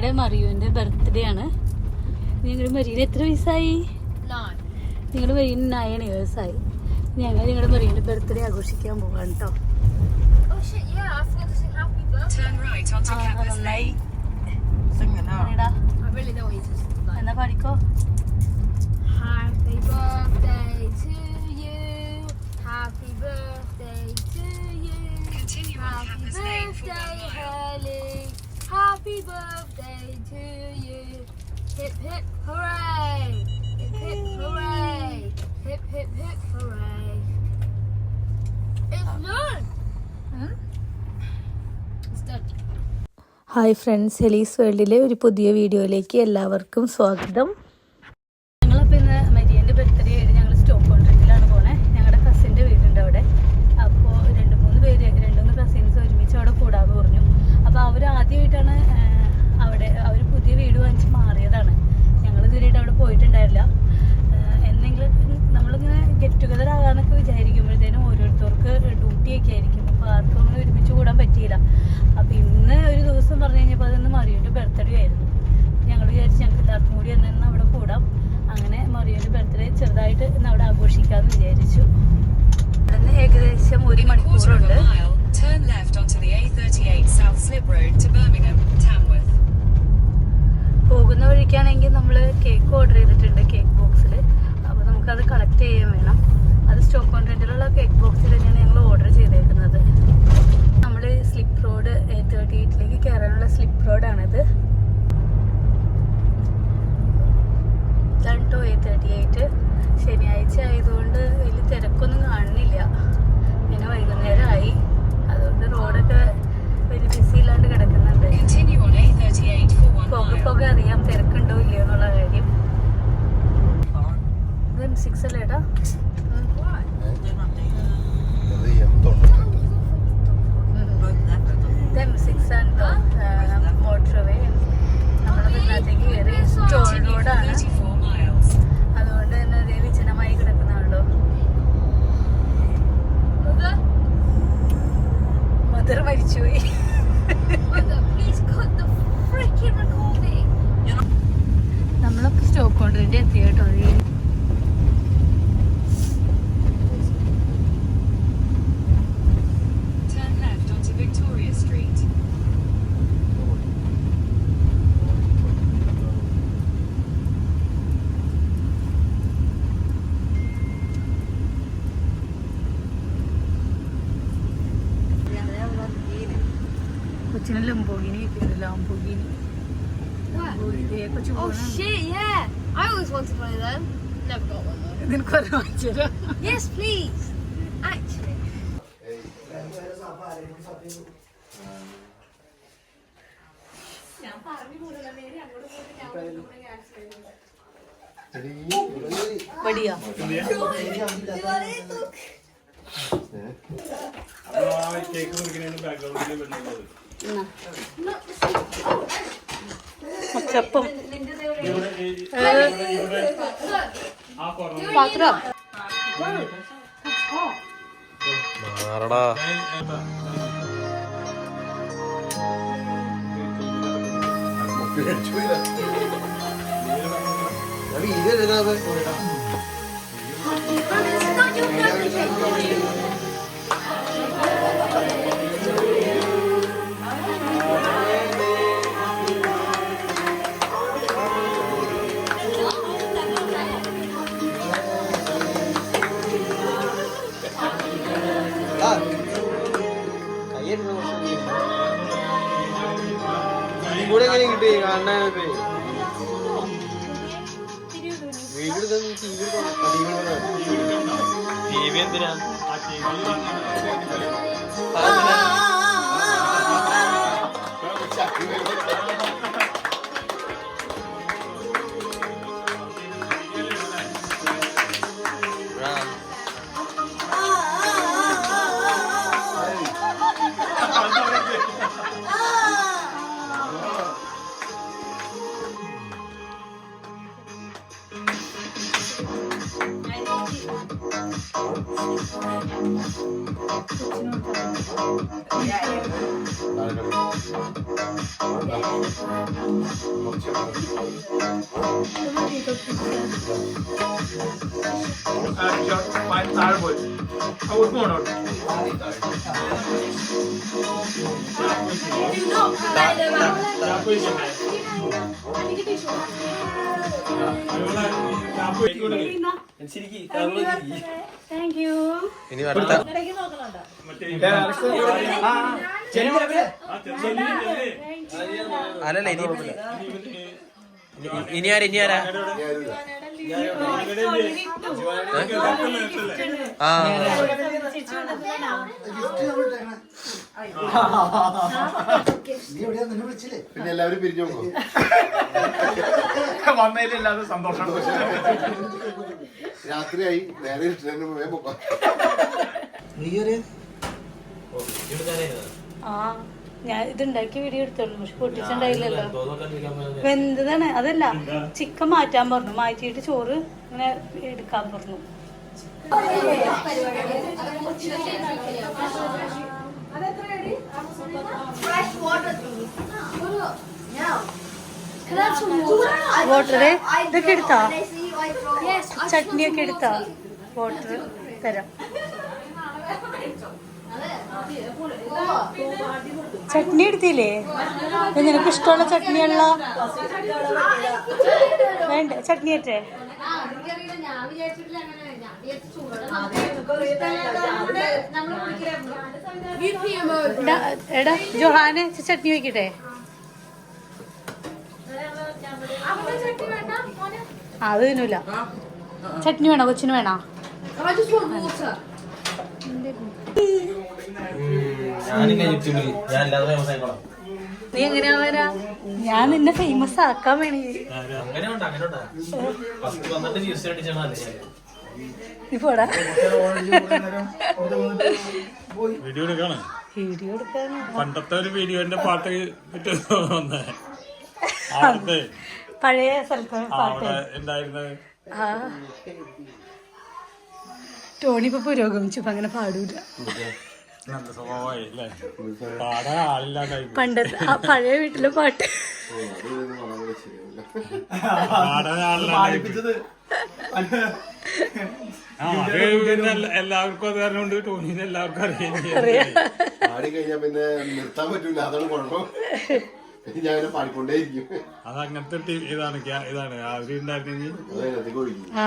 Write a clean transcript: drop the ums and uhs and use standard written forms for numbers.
ഞങ്ങളുടെ മറിയുവിൻ്റെ ബർത്ത്ഡേ ആണ്. ഞങ്ങളുടെ മരീന് എത്ര വയസ്സായി? നിങ്ങളുടെ മരീന് 9 years ആയി. ഞങ്ങൾ ഞങ്ങളുടെ മരീൻ്റെ ബർത്ത്ഡേ ആഘോഷിക്കാൻ പോവാണ് കേട്ടോ. നന്നായി എന്നാ പാടിക്കോ. Happy birthday to you. Happy birthday to you. Continue on campus lane for 1 mile. Hurley. Happy birthday to you. Hip hip hooray. Hip hip hooray. Hip hip hip hooray. It's done. It's done. Hi friends, ഹെലീസ് വേൾഡിലെ ഒരു പുതിയ വീഡിയോയിലേക്ക് എല്ലാവർക്കും സ്വാഗതം. ഞങ്ങളപ്പോൾ ഇന്ന് മരിയൻ്റെ birthday ആയിട്ട് ഞങ്ങൾ സ്റ്റോക്ക് കോൺട്രാക്റ്റിലാണ് പോണേ. ഞങ്ങളുടെ കസിൻ്റെ വീടുണ്ട് അവിടെ. അപ്പോൾ 2-3 കസിൻസ് ഒരുമിച്ച് അവിടെ കൂടാതെ പറഞ്ഞു. അപ്പോൾ അവർ ആദ്യമായിട്ടാണ് അവർ പുതിയ വീട് വാങ്ങിച്ച് മാറിയതാണ്. ഞങ്ങൾ ഇതുവരെയായിട്ട് അവിടെ പോയിട്ടുണ്ടായില്ല. എന്തെങ്കിലും നമ്മളിങ്ങനെ ഗെറ്റ് ടുഗദർ ആകാമെന്നൊക്കെ വിചാരിക്കുമ്പോഴത്തേനും ഓരോരുത്തർക്ക് ഡ്യൂട്ടിയൊക്കെ ആയിരിക്കും. അപ്പോൾ ആർക്കും അങ്ങനെ ഒരുമിച്ച് കൂടാൻ പറ്റിയില്ല. അപ്പോൾ ഇന്ന് ഒരു ദിവസം പറഞ്ഞു കഴിഞ്ഞപ്പോൾ അതൊന്ന് മറിയുവിൻ്റെ ബർത്ത്ഡേ ആയിരുന്നു. ഞങ്ങൾ വിചാരിച്ച് ഞങ്ങൾക്ക് എല്ലാവർക്കും കൂടി എന്ന് അവിടെ കൂടാം. അങ്ങനെ മറിയുവിൻ്റെ ബർത്ത്ഡേ ചെറുതായിട്ട് ഇന്ന് അവിടെ ആഘോഷിക്കാമെന്ന് വിചാരിച്ചു. അവിടെ ഏകദേശം 1 മണിക്കൂറുണ്ട്. Turn left onto the A38 South Slip Road to Birmingham, Tamworth. പോകുന്ന വഴിക്കാണെങ്കിൽ നമ്മൾ കേക്ക് ഓർഡർ ചെയ്തിട്ടുണ്ട് കേക്ക് ബോക്സിൽ. അപ്പോൾ നമുക്കത് കളക്ട് ചെയ്യാൻ വേണം. അത് സ്റ്റോക്ക് കോൺട്രാക്റ്റിലുള്ള കേക്ക് ബോക്സിൽ തന്നെയാണ് ഞങ്ങൾ ഓർഡർ ചെയ്തേക്കുന്നത്. നമ്മൾ സ്ലിപ്പ് റോഡ് A38ലേക്ക് കയറാനുള്ള സ്ലിപ്പ് റോഡാണിത്. ഇതാണ് കേട്ടോ A38. ശനിയാഴ്ച ആയതുകൊണ്ട് വലിയ തിരക്കൊന്നും കാണുന്നില്ല. പിന്നെ വൈകുന്നേരമായി, അതുകൊണ്ട് റോഡൊക്കെ വലിയ ബിസി ഇല്ലാണ്ട് കിടക്കുന്നുണ്ട്. Continue on A38 for 1 mile. അറിയാം തിരക്കുണ്ടോ ഇല്ലയോ എന്നുള്ള കാര്യം. ഇത് M6 അല്ലേ ഏട്ടാ? ഇത് M6 ആണ് കേട്ടോ, മോട്ടോർവേ. നമ്മുടെ ഇതിനകത്തേക്ക് കയറി ടോൾ റോഡാണ്. 34 miles. അതുകൊണ്ട് തന്നെ അതേ വിജനമായി കിടക്കുന്നാണല്ലോ. മദർ മരിച്ചുപോയി. Please cut the freaking recording. നമ്മളൊക്കെ സ്റ്റോക്ക് കോൺട്രാക്റ്റ് എത്തി കേട്ടോ. Turn left onto Victoria Street. കൊച്ചിനെ ലംബോഗിനി കിട്ടിയില്ല. ലാംബോഗിനി കൊച്ചു Oh shit, yeah. I always wanted one of them. Never got one though. നിനക്ക് ഒരു വാങ്ങിച്ചോ? Yes, please. Actually. വടിയാ ചപ്പം പാത്രം കൂടെ എങ്ങനെ കിട്ടി കാണാനൊക്കെ വീട്ടിൽ ടി വി എന്തിനാ താങ്ക് യു. ഇനി അടുത്ത അല്ലല്ല ഇനി ആരാ ആ പിന്നെ എല്ലാവരും പിരിഞ്ഞു പോകും. വന്നതിലില്ലാതെ സന്തോഷം. രാത്രിയായി നേരെ ഇഷ്ടം പോകാം. ആ ഞാൻ ഇതുണ്ടാക്കി വീഡിയോ എടുത്തോളൂ, പക്ഷെ പൊട്ടിച്ചുണ്ടായില്ലല്ലോ. വെന്തതാണ്. അതല്ല, ചിക്കൻ മാറ്റാൻ പറഞ്ഞു, മാറ്റിയിട്ട് ചോറ് ഇങ്ങനെ എടുക്കാൻ പറഞ്ഞു. വാട്ടറ് ഇതൊക്കെ എടുത്താ, ചട്നിയൊക്കെ എടുത്താ. വാട്ടർ തരാം. ചട്നി എടുത്തില്ലേ? നിനക്ക് ഇഷ്ടമുള്ള ചട്നിയുള്ള വേണ്ട ചട്നി ഏറ്റേ. എടാ ജോഹാന് ചട്നി വയ്ക്കട്ടെ. അത് തിന്നൂല. ചട്നി വേണോ? കൊച്ചിന് വേണോ? നീ എങ്ങനെയാ വരാ? ഞാൻ നിന്നെ ഫേമസ് ആക്കാൻ വേണേ. നീ പോടാ. വീഡിയോ എടുക്കാണ്. വീഡിയോ എടുക്കാൻ പണ്ടത്തെ ഒരു വീഡിയോന്റെ പാട്ട് പഴയ സ്ഥലത്ത് പാട്ട് ഉണ്ടായിരുന്നത്. ആ ടോണി ഇപ്പൊ പുരോഗമിച്ചു, ഇപ്പൊ അങ്ങനെ പാടൂല. നല്ല സ്വഭാവമായി അല്ലേ? പാടാൻ ആളില്ലാണ്ടായി. പണ്ടത്തെ ആ പഴയ വീട്ടിലെ പാട്ട് പാടാൻ ആളില്ലാണ്ടായി. എല്ലാവർക്കും അത് കാരണം കൊണ്ട് ടോണിനെ എല്ലാവർക്കും അറിയാം. പാടി കഴിഞ്ഞാ പിന്നെ നിർത്താൻ പറ്റൂല, അതാണ് കുഴപ്പം. ഞാൻ അങ്ങനെ പാടിക്കൊണ്ടേയിരിക്കും. അത് അങ്ങനത്തെ ഇതാണ് അവരുണ്ടായിരുന്നെങ്കിൽ അതെ ഒഴിക്കും. ആ